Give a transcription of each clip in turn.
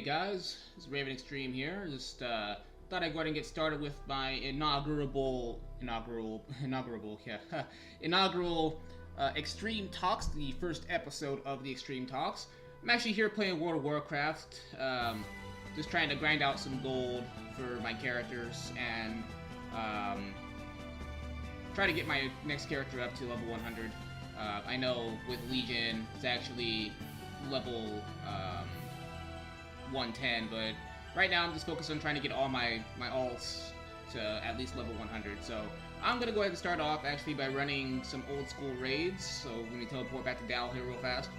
Hey guys, it's RavenXtreme here. Just thought I'd go ahead and get started with my inaugural Extreme Talks, the first episode of the Extreme Talks. I'm actually here playing World of Warcraft, just trying to grind out some gold for my characters and try to get my next character up to level 100. I know with Legion it's actually level 110, but right now I'm just focused on trying to get all my alts to at least level 100. So I'm gonna go ahead and start off actually by running some old school raids. So let me teleport back to Dal here real fast.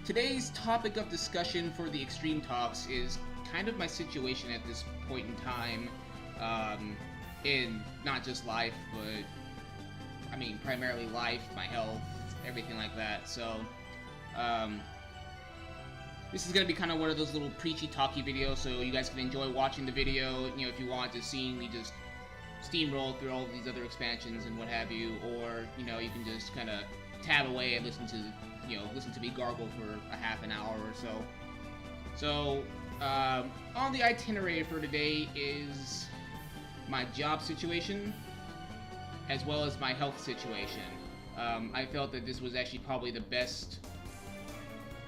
Today's topic of discussion for the Extreme Talks is kind of my situation at this point in time, in not just life, but I mean primarily life, my health, everything like that. So this is going to be kind of one of those little preachy talky videos, so you guys can enjoy watching the video, you know, if you want to see me just steamroll through all of these other expansions and what have you, or, you know, you can just kind of tab away and listen to me gargle for a half an hour or so. So, on the itinerary for today is my job situation, as well as my health situation. I felt that this was actually probably the best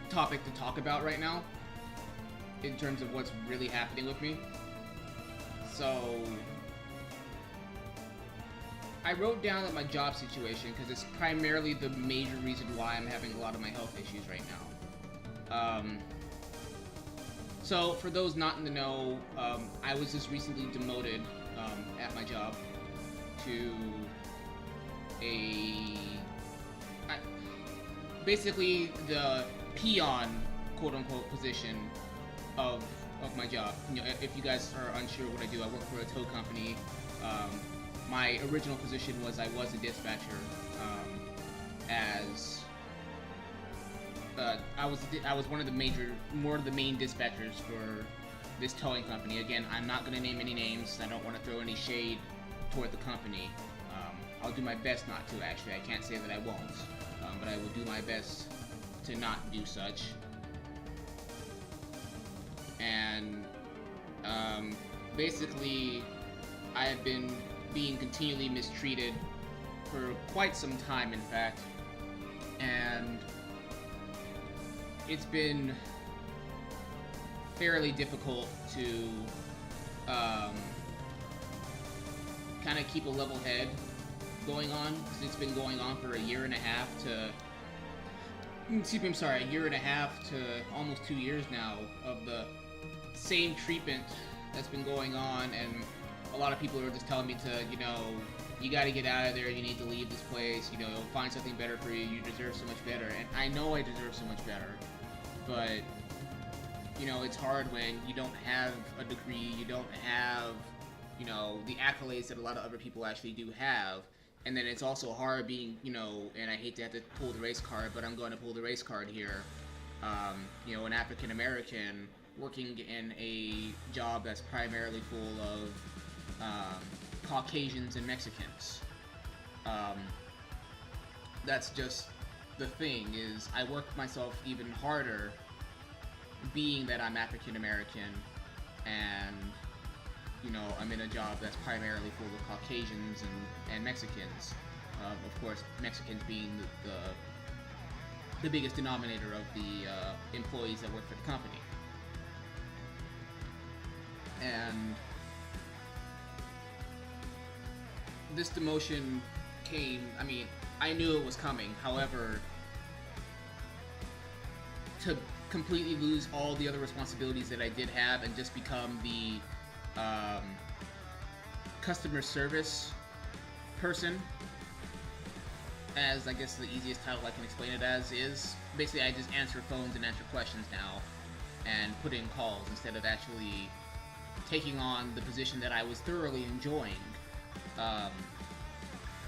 topic to talk about right now in terms of what's really happening with me. So I wrote down that my job situation because it's primarily the major reason why I'm having a lot of my health issues right now. So for those not in the know, I was just recently demoted at my job to basically the peon, quote-unquote, position of my job. You know, if you guys are unsure what I do, I work for a tow company. My original position was I was a dispatcher. I was one of the main dispatchers for this towing company. Again, I'm not going to name any names. I don't want to throw any shade toward the company. I'll do my best not to, actually. I can't say that I won't, but I will do my best to not do such. And basically I have been being continually mistreated for quite some time, in fact, and it's been fairly difficult to kind of keep a level head going on, because it's been going on for a year and a half to almost 2 years now of the same treatment that's been going on, and a lot of people are just telling me to, you know, you gotta get out of there, you need to leave this place, you know, find something better for you, you deserve so much better. And I know I deserve so much better, but, you know, it's hard when you don't have a degree, you don't have, you know, the accolades that a lot of other people actually do have. And then it's also hard being, you know, and I hate to have to pull the race card, but I'm going to pull the race card here. You know, an African American working in a job that's primarily full of Caucasians and Mexicans. That's just the thing, is I work myself even harder being that I'm African American and, you know, I'm in a job that's primarily full of Caucasians and Mexicans. Of course, Mexicans being the biggest denominator of the employees that work for the company. And this demotion came, I mean, I knew it was coming. However, to completely lose all the other responsibilities that I did have and just become the customer service person, as I guess the easiest title I can explain it as, is basically I just answer phones and answer questions now and put in calls instead of actually taking on the position that I was thoroughly enjoying.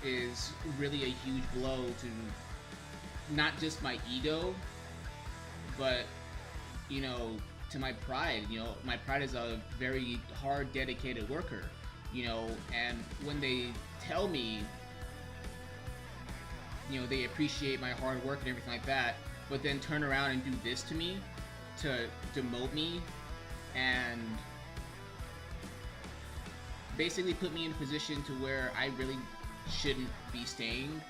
Is really a huge blow to not just my ego, but, you know, to my pride. You know, my pride is a very hard, dedicated worker, you know, and when they tell me, you know, they appreciate my hard work and everything like that, but then turn around and do this to me, to demote me and basically put me in a position to where I really shouldn't be staying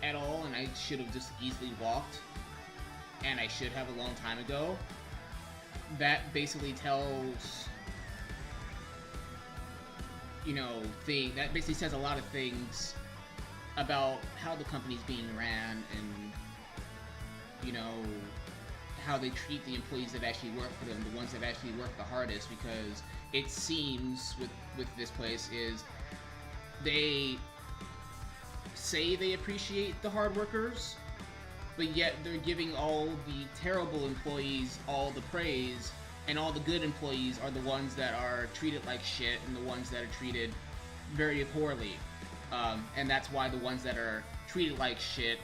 at all, and I should have just easily walked, and I should have a long time ago. That basically tells, that basically says a lot of things about how the company's being ran and, how they treat the employees that actually work for them, the ones that actually work the hardest, because it seems with this place is they say they appreciate the hard workers, but yet they're giving all the terrible employees all the praise, and all the good employees are the ones that are treated like shit and the ones that are treated very poorly. And that's why the ones that are treated like shit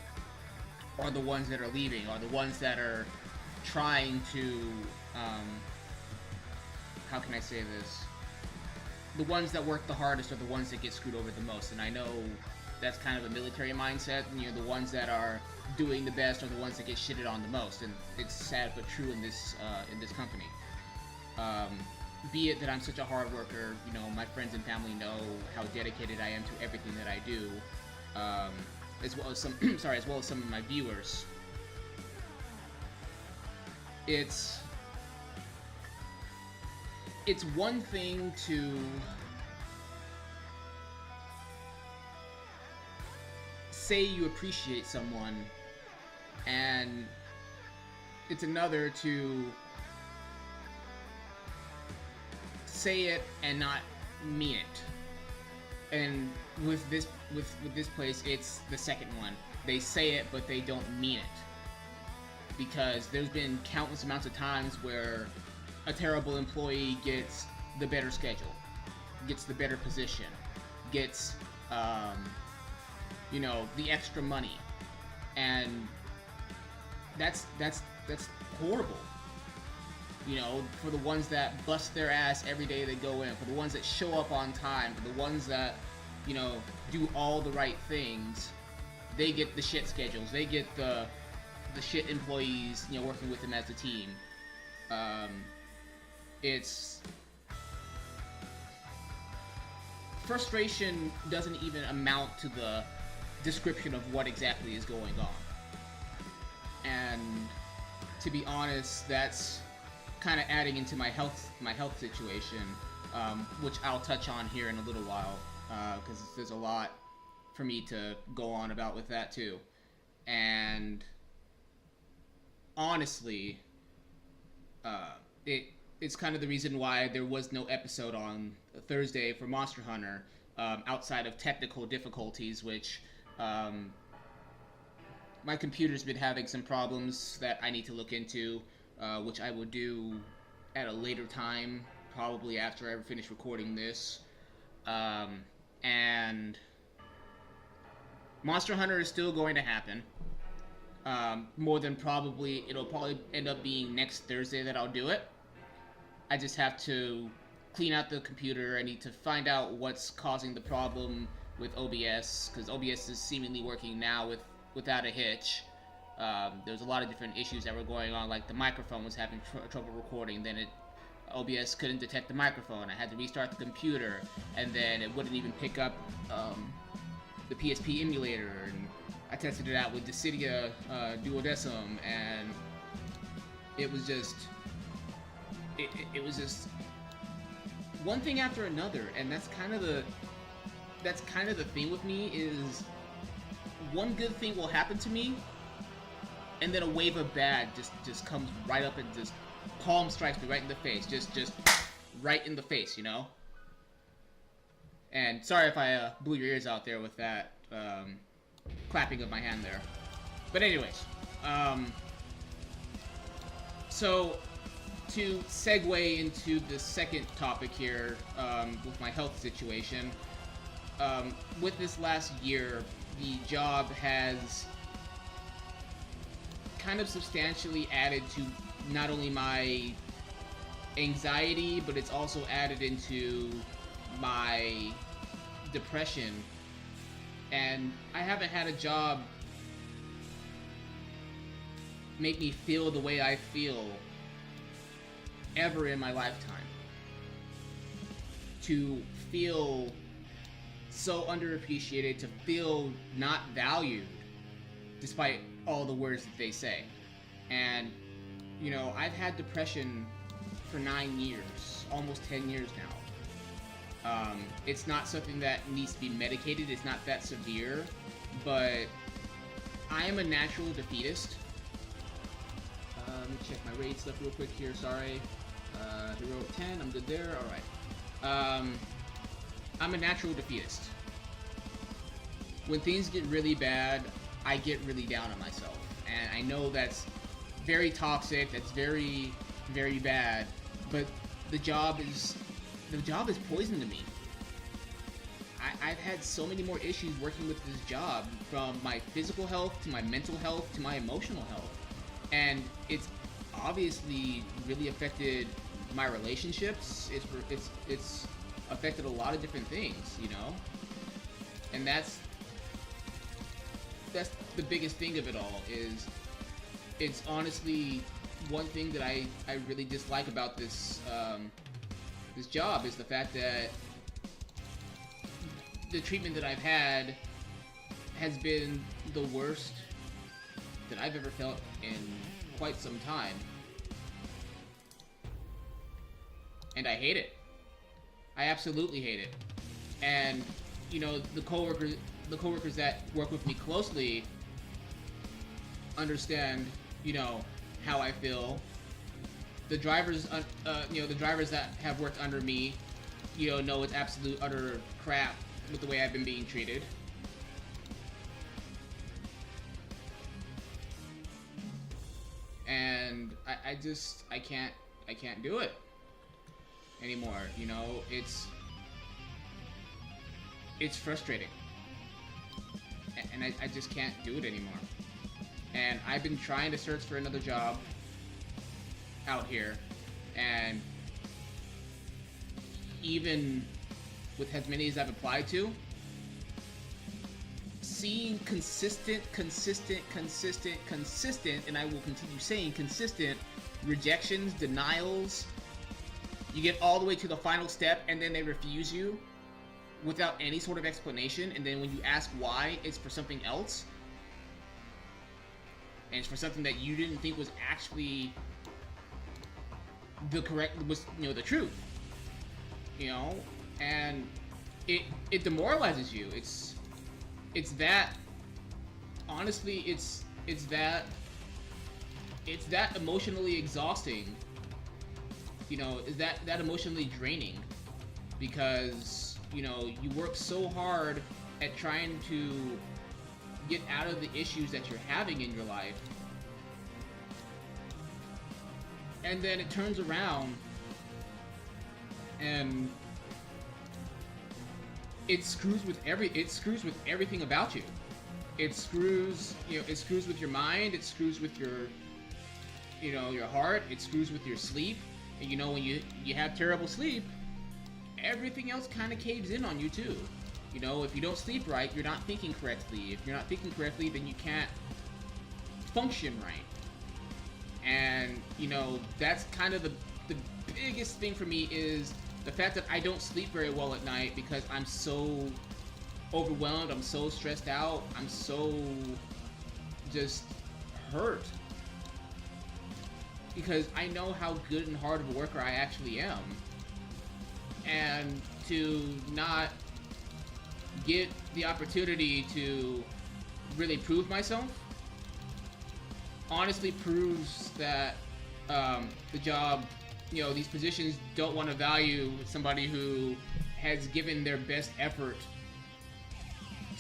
are the ones that are leaving, are the ones that are trying to, how can I say this? The ones that work the hardest are the ones that get screwed over the most. And I know that's kind of a military mindset, and the ones that are doing the best are the ones that get shitted on the most, and it's sad but true in this company. Be it that I'm such a hard worker, my friends and family know how dedicated I am to everything that I do, as well as some as well as some of my viewers. It's one thing to say you appreciate someone, and it's another to say it and not mean it. And with this place, it's the second one. They say it, but they don't mean it. Because there's been countless amounts of times where a terrible employee gets the better schedule, gets the better position, gets the extra money, and that's horrible. For the ones that bust their ass every day they go in, for the ones that show up on time, for the ones that do all the right things, they get the shit schedules, they get the shit employees working with them as a team. It's frustration doesn't even amount to the description of what exactly is going on. And to be honest, that's kind of adding into my health situation, which I'll touch on here in a little while, because there's a lot for me to go on about with that too. And honestly, it's kind of the reason why there was no episode on Thursday for Monster Hunter, outside of technical difficulties, which my computer's been having some problems that I need to look into, which I will do at a later time, probably after I finish recording this. And Monster Hunter is still going to happen. More than probably, it'll probably end up being next Thursday that I'll do it. I just have to clean out the computer. I need to find out what's causing the problem with OBS, because OBS is seemingly working now without a hitch. There's a lot of different issues that were going on, like the microphone was having trouble recording, then OBS couldn't detect the microphone. I had to restart the computer, and then it wouldn't even pick up the PSP emulator, and I tested it out with Dissidia Duodecim, and it was just one thing after another. And that's kind of the thing with me, is one good thing will happen to me, and then a wave of bad just comes right up and just palm strikes me right in the face, just right in the face, And sorry if I blew your ears out there with that clapping of my hand there. But anyways, so to segue into the second topic here, with my health situation, with this last year, the job has kind of substantially added to not only my anxiety, but it's also added into my depression. And I haven't had a job make me feel the way I feel ever in my lifetime to feel so underappreciated, to feel not valued despite all the words that they say. And, you know, I've had depression for 9 years, almost 10 years now. It's not something that needs to be medicated, it's not that severe, but I am a natural defeatist. Let me check my raid stuff real quick here, sorry. Heroic 10, I'm good there, alright. I'm a natural defeatist. When things get really bad, I get really down on myself. And I know that's very toxic, that's very, very bad, but the job is poison to me. I've had so many more issues working with this job, from my physical health to my mental health to my emotional health. And it's obviously really affected my relationships. It's affected a lot of different things, you know? And that's the biggest thing of it all, is it's honestly one thing that I really dislike about this this job, is the fact that the treatment that I've had has been the worst that I've ever felt in quite some time. And I hate it. I absolutely hate it. And, you know, the coworkers that work with me closely understand, you know, how I feel. The drivers, you know, the drivers that have worked under me, you know it's absolute utter crap with the way I've been being treated. And I can't do it anymore, you know? It's frustrating. And I just can't do it anymore. And I've been trying to search for another job out here, and even with as many as I've applied to, seeing consistent, and I will continue saying consistent rejections, denials. You get all the way to the final step, and then they refuse you without any sort of explanation, and then when you ask why, it's for something else. And it's for something that you didn't think was actually the truth. You know? And it demoralizes you. It's that, honestly, it's that emotionally exhausting. You know, is that emotionally draining, because, you know, you work so hard at trying to get out of the issues that you're having in your life, and then it turns around and it screws with everything about you. It screws with your mind, it screws with your, you know, your heart, it screws with your sleep. And you know, when you have terrible sleep, everything else kind of caves in on you too. You know, if you don't sleep right, you're not thinking correctly. If you're not thinking correctly, then you can't function right. And, you know, that's kind of the biggest thing for me, is the fact that I don't sleep very well at night because I'm so overwhelmed, I'm so stressed out, I'm so just hurt. Because I know how good and hard of a worker I actually am. And to not get the opportunity to really prove myself honestly proves that the job, you know, these positions don't want to value somebody who has given their best effort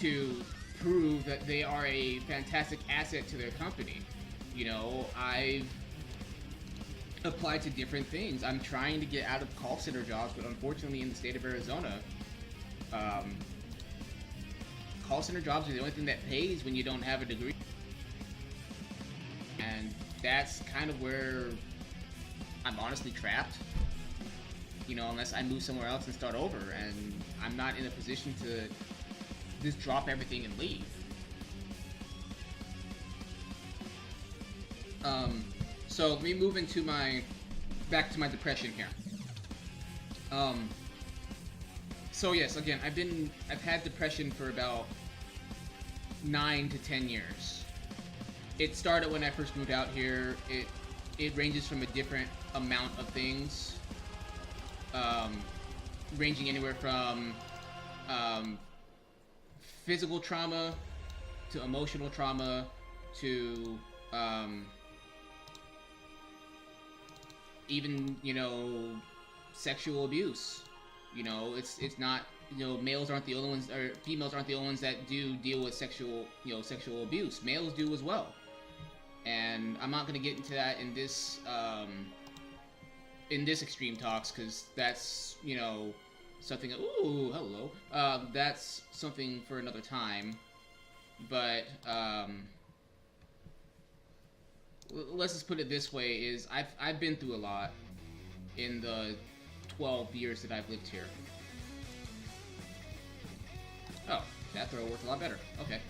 to prove that they are a fantastic asset to their company. You know, I've applied to different things. I'm trying to get out of call center jobs, but unfortunately in the state of Arizona, call center jobs are the only thing that pays when you don't have a degree. And that's kind of where I'm honestly trapped, you know, unless I move somewhere else and start over, and I'm not in a position to just drop everything and leave. So let me move into my back to my depression here. So yes, again, I've had depression for about 9 to 10 years. It started when I first moved out here. It ranges from a different amount of things, ranging anywhere from physical trauma to emotional trauma to even, you know, sexual abuse. You know, it's not, you know, males aren't the only ones, or females aren't the only ones that do deal with sexual abuse. Males do as well. And I'm not going to get into that in this Extreme Talks, because that's, you know, something, ooh, hello, that's something for another time. But let's just put it this way, is I've been through a lot in the 12 years that I've lived here. Oh, that throw worked a lot better. Okay.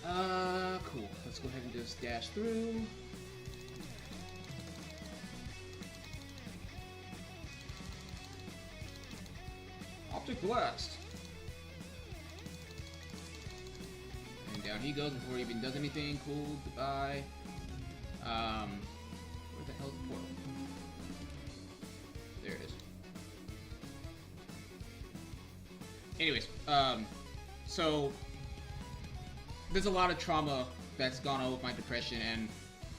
Cool. Let's go ahead and just dash through. Optic Blast! And down he goes before he even does anything. Cool, goodbye. Where the hell's the portal? There it is. Anyways, so there's a lot of trauma that's gone on with my depression,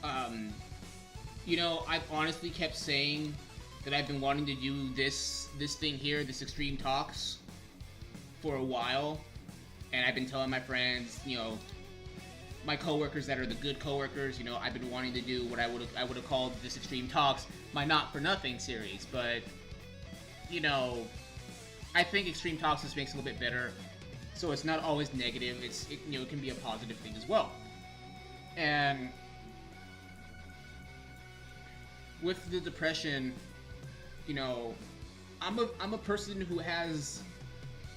and you know, I've honestly kept saying that I've been wanting to do this thing here, this Extreme Talks, for a while, and I've been telling my friends, you know, my coworkers that are the good coworkers, you know, I've been wanting to do what I would have called this Extreme Talks, my Not For Nothing series, but you know, I think Extreme Talks just makes it a little bit better, so it's not always negative. You know, it can be a positive thing as well. And with the depression, you know, I'm a person who has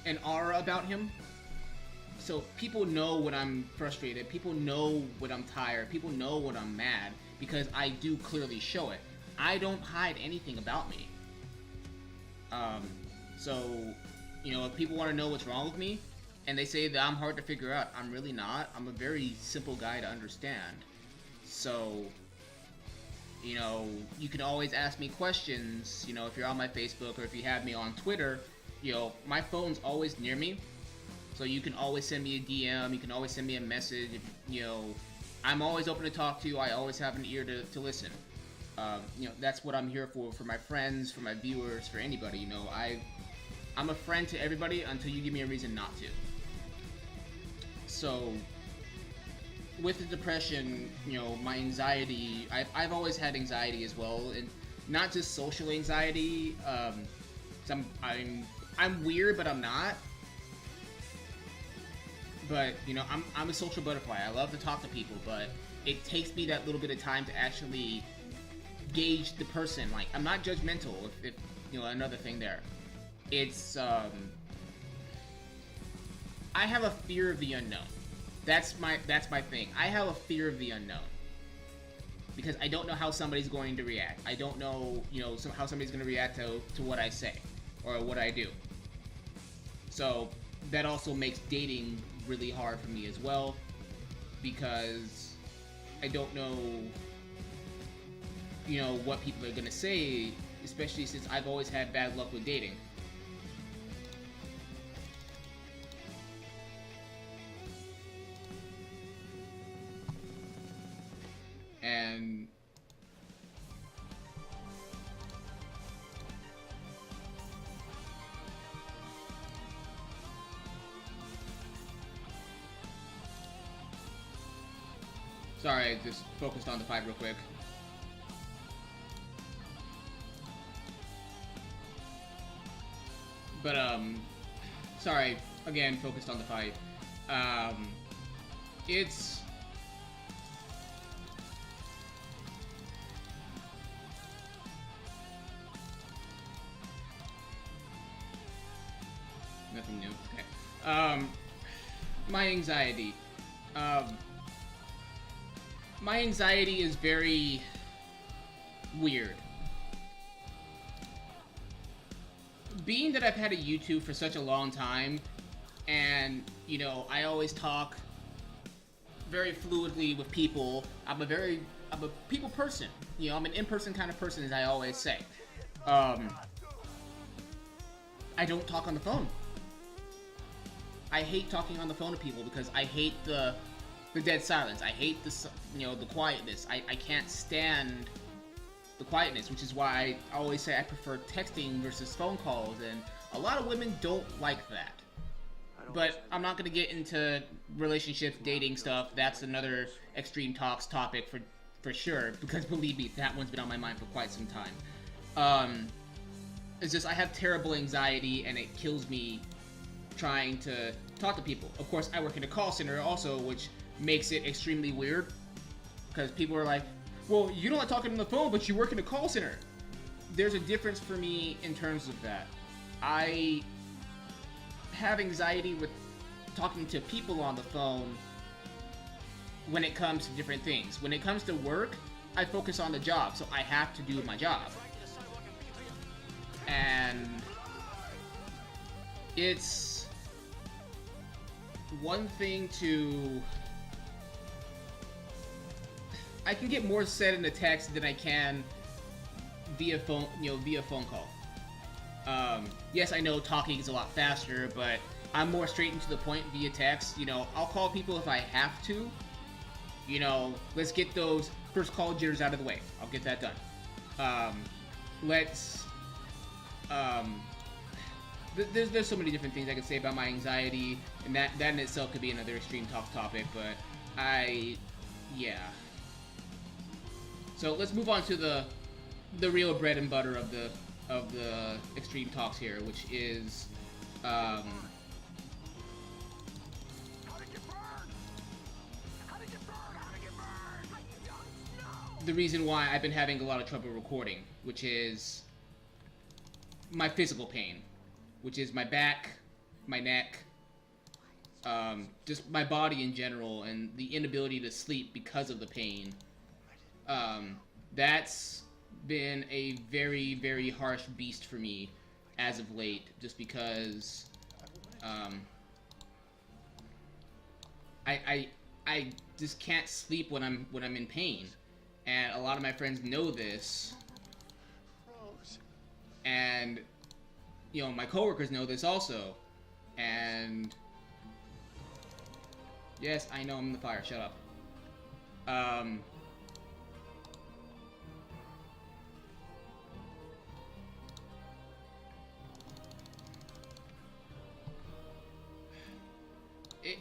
an aura about him. So people know when I'm frustrated, people know when I'm tired, people know when I'm mad, because I do clearly show it. I don't hide anything about me. So, you know, if people want to know what's wrong with me, and they say that I'm hard to figure out, I'm really not. I'm a very simple guy to understand. So, you know, you can always ask me questions, you know, if you're on my Facebook or if you have me on Twitter, you know, my phone's always near me. So you can always send me a DM, you can always send me a message, you know, I'm always open to talk to you, I always have an ear to listen. You know, that's what I'm here for my friends, for my viewers, for anybody, you know, I'm a friend to everybody until you give me a reason not to. So, with the depression, you know, my anxiety, I've always had anxiety as well, and not just social anxiety, 'cause I'm weird, but I'm not. But, you know, I'm a social butterfly. I love to talk to people, but it takes me that little bit of time to actually gauge the person. Like, I'm not judgmental, if you know, another thing there. It's, I have a fear of the unknown. That's my thing. I have a fear of the unknown. Because I don't know how somebody's going to react. I don't know, you know, how somebody's going to react to what I say, or what I do. So, that also makes dating really hard for me as well, because I don't know, you know, what people are gonna say, especially since I've always had bad luck with dating. And sorry, I just focused on the fight real quick. But, sorry, again, focused on the fight. It's... nothing new, okay. My anxiety. My anxiety is very... weird. Being that I've had a YouTube for such a long time, and, you know, I always talk very fluidly with people. I'm a people person. You know, I'm an in-person kind of person, as I always say. I don't talk on the phone. I hate talking on the phone to people because I hate the dead silence. I hate the, you know, the quietness. I can't stand the quietness, which is why I always say I prefer texting versus phone calls, and a lot of women don't like that. But I'm not going to get into relationships, dating stuff. That's another Extreme Talks topic for sure, because believe me, that one's been on my mind for quite some time. It's just I have terrible anxiety, and it kills me trying to talk to people. Of course, I work in a call center also, which makes it extremely weird, because people are like, well, you don't like talking on the phone, but you work in a call center. There's a difference for me in terms of that. I have anxiety with talking to people on the phone when it comes to different things. When it comes to work, I focus on the job, so I have to do my job. And it's one thing to... I can get more said in a text than I can via phone, via phone call. Yes, I know talking is a lot faster, but I'm more straight and to the point via text. You know, I'll call people if I have to. You know, let's get those first call jitters out of the way. I'll get that done. There's so many different things I could say about my anxiety, and that in itself could be another Extreme Talk topic, but yeah. So let's move on to the real bread and butter of the Extreme Talks here, which is the reason why I've been having a lot of trouble recording, which is my physical pain, which is my back, my neck, just my body in general, and the inability to sleep because of the pain. That's been a very, very harsh beast for me as of late, just because I just can't sleep when I'm in pain, and a lot of my friends know this, and you know, my coworkers know this also, and yes, I know I'm in the fire. Shut up.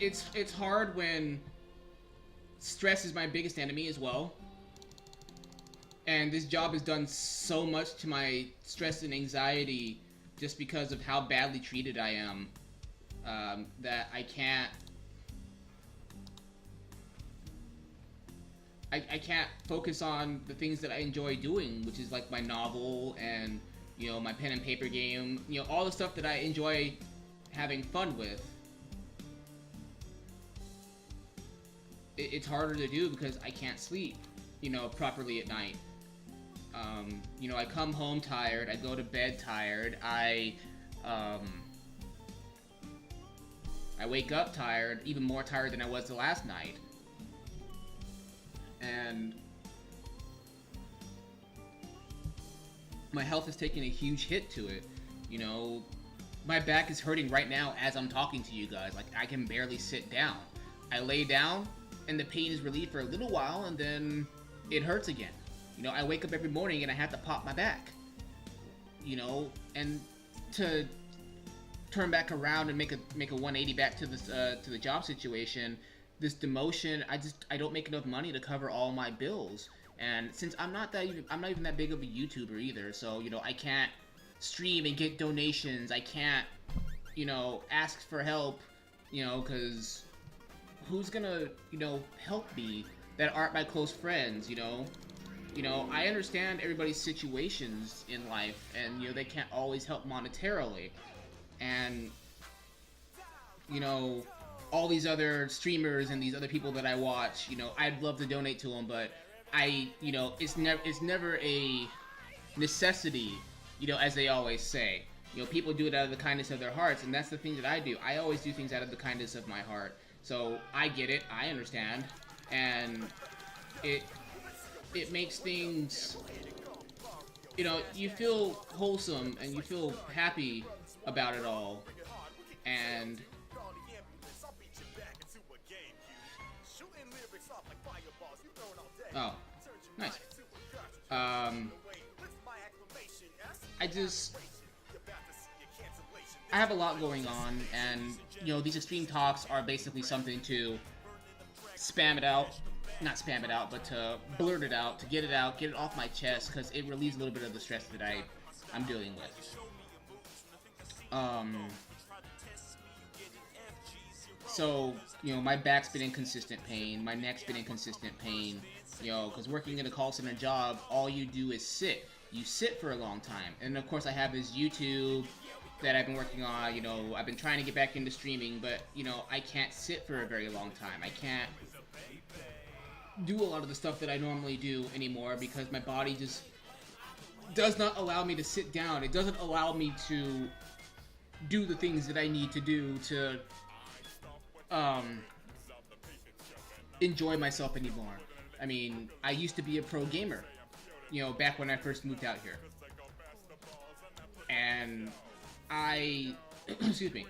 It's hard when stress is my biggest enemy as well, and this job has done so much to my stress and anxiety just because of how badly treated I am, that I can't focus on the things that I enjoy doing, which is like my novel and, you know, my pen and paper game, you know, all the stuff that I enjoy having fun with. It's harder to do because I can't sleep, you know, properly at night. You know, I come home tired, I go to bed tired, I wake up tired, even more tired than I was the last night. And my health is taking a huge hit to it. You know, my back is hurting right now as I'm talking to you guys. Like, I can barely sit down. I lay down, and the pain is relieved for a little while, and then it hurts again. You know, I wake up every morning and I have to pop my back. You know, and to turn back around and make a 180 back to this to the job situation, this demotion, I don't make enough money to cover all my bills. And since I'm not even that big of a YouTuber either, so, you know, I can't stream and get donations. I can't, you know, ask for help, you know, because who's gonna, you know, help me that aren't my close friends, you know? You know, I understand everybody's situations in life, and, you know, they can't always help monetarily. And, you know, all these other streamers and these other people that I watch, you know, I'd love to donate to them, but it's never a necessity, as they always say. People do it out of the kindness of their hearts, and that's the thing that I do. I always do things out of the kindness of my heart. So I get it, I understand, and it makes things, you feel wholesome and you feel happy about it all, and oh, nice. I have a lot going on, and these extreme talks are basically something to spam it out, not spam it out, but to blurt it out, to get it out, get it off my chest, because it relieves a little bit of the stress that I'm dealing with. So, my back's been in consistent pain, my neck's been in consistent pain, because working in a call center job, all you do is sit. You sit for a long time. And of course I have this YouTube that I've been working on, I've been trying to get back into streaming, but, I can't sit for a very long time. I can't do a lot of the stuff that I normally do anymore because my body just does not allow me to sit down. It doesn't allow me to do the things that I need to do to enjoy myself anymore. I mean, I used to be a pro gamer, back when I first moved out here. And I, excuse me,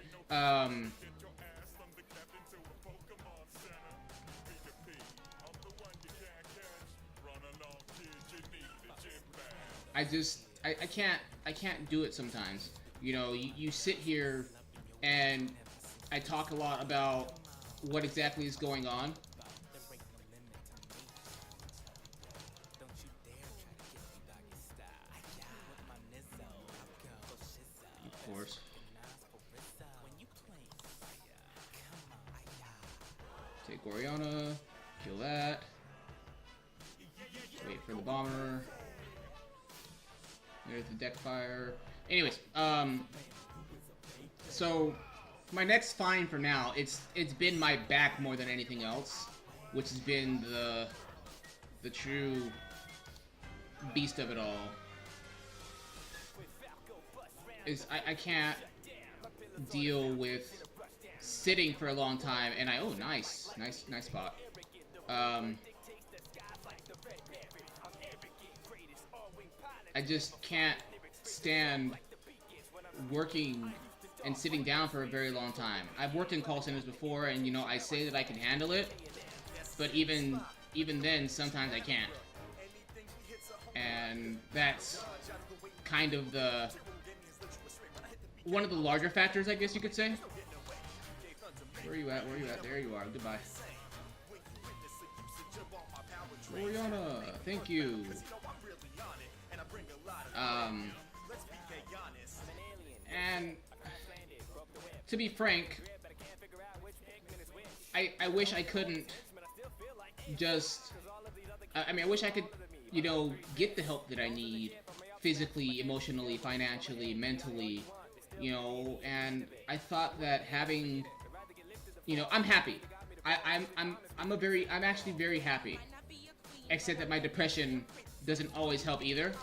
I can't do it sometimes. You sit here and I talk a lot about what exactly is going on. Of course. Take Oriana, kill that. Wait for the bomber. There's the deck fire. Anyways, so my neck's fine for now. It's been my back more than anything else, which has been the true beast of it all. I can't deal with sitting for a long time, and oh, nice spot. I just can't stand working and sitting down for a very long time. I've worked in call centers before, and I say that I can handle it, but even then, sometimes I can't. And that's kind of one of the larger factors, I guess you could say. Where are you at? Where are you at? There you are. Goodbye. Oriana, thank you. And to be frank, I wish I couldn't just, I wish I could, get the help that I need physically, emotionally, financially, mentally, and I thought that having, I'm happy. I'm actually very happy, except that my depression doesn't always help either.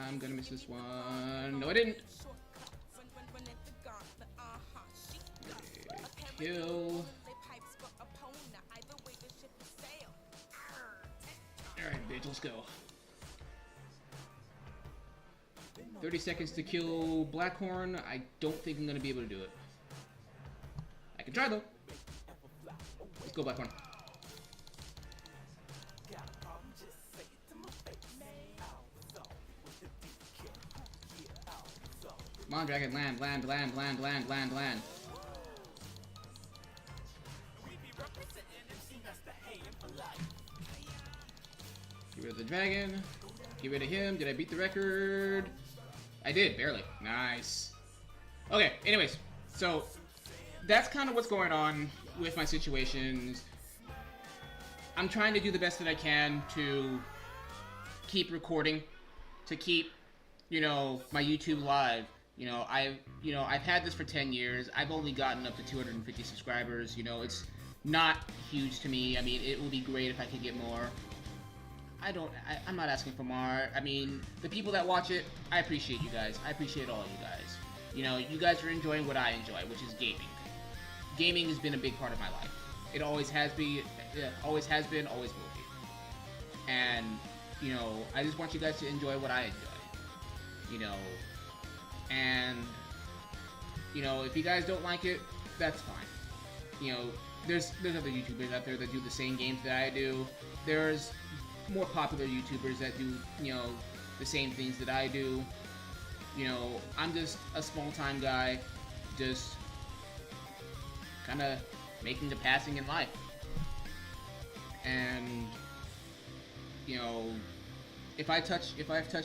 I'm gonna miss this one. No, I didn't. Kill. Alright, bitch, let's go. 30 seconds to kill Blackhorn. I don't think I'm gonna be able to do it. I can try though. Let's go, Blackhorn. Come on, dragon, land. Get rid of the dragon. Get rid of him. Did I beat the record? I did, barely. Nice. Okay, anyways. So, that's kind of what's going on with my situations. I'm trying to do the best that I can to keep recording. To keep, my YouTube live. I've had this for 10 years. I've only gotten up to 250 subscribers. It's not huge to me. I mean, it would be great if I could get more. I'm not asking for more. I mean, the people that watch it, I appreciate you guys. I appreciate all of you guys. You guys are enjoying what I enjoy, which is gaming. Gaming has been a big part of my life. It always has been, always will be. And, I just want you guys to enjoy what I enjoy. And, if you guys don't like it, that's fine. There's other YouTubers out there that do the same games that I do. There's more popular YouTubers that do, the same things that I do. I'm just a small-time guy, just kind of making a passing in life. And, if I've touched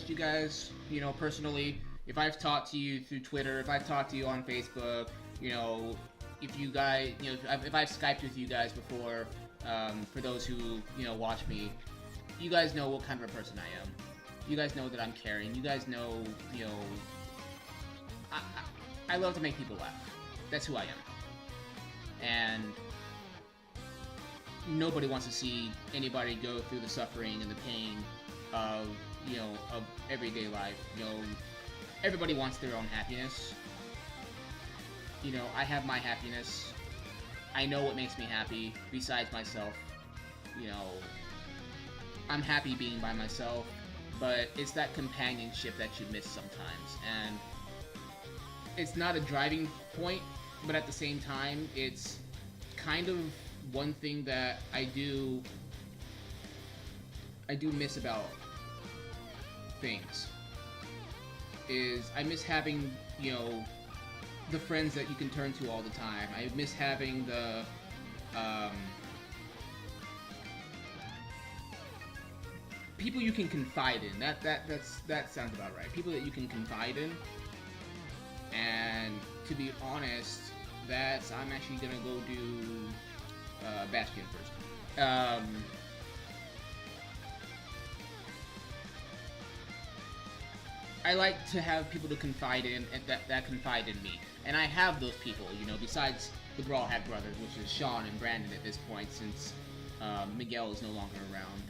you guys, personally, if I've talked to you through Twitter, if I've talked to you on Facebook, if you guys, if I've Skyped with you guys before, for those who, watch me, you guys know what kind of a person I am. You guys know that I'm caring. You guys know, I love to make people laugh. That's who I am. And nobody wants to see anybody go through the suffering and the pain of, of everyday life. Everybody wants their own happiness. I have my happiness. I know what makes me happy besides myself. I'm happy being by myself, but it's that companionship that you miss sometimes. And it's not a driving point, but at the same time, it's kind of one thing that I do miss about things. Is I miss having, the friends that you can turn to all the time. I miss having the, people you can confide in. That sounds about right. People that you can confide in. And to be honest, I'm actually gonna go do Bastion first. I like to have people to confide in and that confide in me. And I have those people, besides the Brawl Hat brothers, which is Sean and Brandon at this point, since Miguel is no longer around.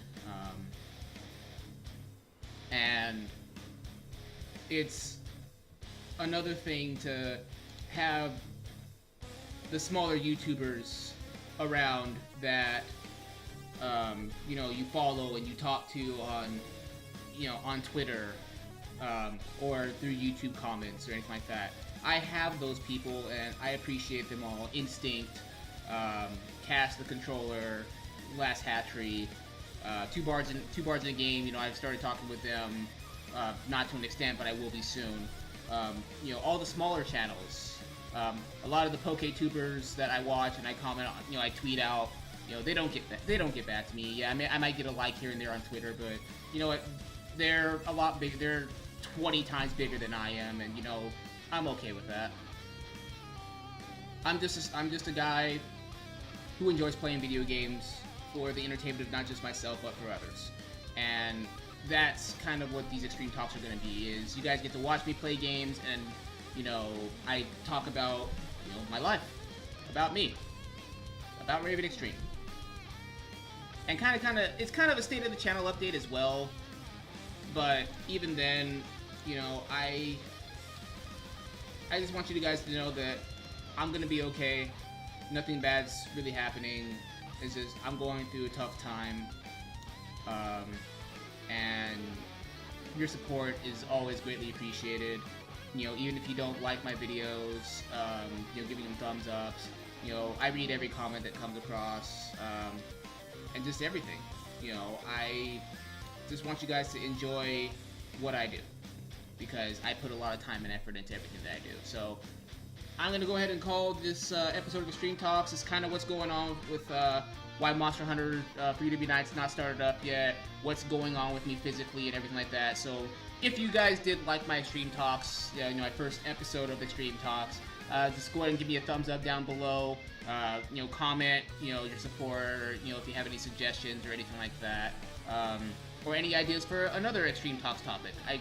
And it's another thing to have the smaller YouTubers around that, you follow and you talk to on Twitter, or through YouTube comments or anything like that. I have those people and I appreciate them all. Instinct, Cast the Controller, Last Hatchery, Two Bards in a Game. I've started talking with them, not to an extent, but I will be soon. All the smaller channels. A lot of the PokeTubers that I watch and I comment on, I tweet out. They don't get back to me. Yeah, I might get a like here and there on Twitter, but you know what? They're a lot bigger. They're 20 times bigger than I am, and I'm okay with that. I'm just a guy who enjoys playing video games for the entertainment of not just myself but for others. And that's kind of what these Extreme Talks are going to be, is you guys get to watch me play games and, I talk about, my life, about me, about RavenXtreme. And it's kind of a state of the channel update as well, but even then, I just want you guys to know that I'm going to be okay. Nothing bad's really happening. It's just, I'm going through a tough time. And your support is always greatly appreciated. Even if you don't like my videos, giving them thumbs ups. I read every comment that comes across, and just everything. I just want you guys to enjoy what I do, because I put a lot of time and effort into everything that I do. So I'm going to go ahead and call this episode of Extreme Talks. It's kind of what's going on with why Monster Hunter For You to Be Night's not started up yet, what's going on with me physically and everything like that. So if you guys did like my Extreme Talks, my first episode of Extreme Talks, just go ahead and give me a thumbs up down below. Comment, your support, or, if you have any suggestions or anything like that. Or any ideas for another Extreme Talks topic. I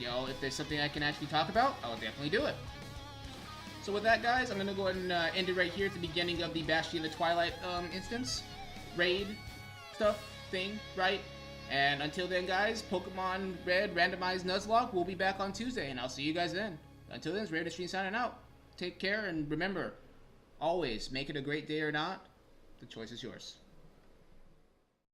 you know, if there's something I can actually talk about, I'll definitely do it. So with that, guys, I'm going to go ahead and end it right here at the beginning of the Bastion of the Twilight instance. Raid stuff thing, right? And until then, guys, Pokemon Red Randomized Nuzlocke will be back on Tuesday, and I'll see you guys then. Until then, it's RavenXtreme signing out. Take care, and remember, always, make it a great day or not, the choice is yours.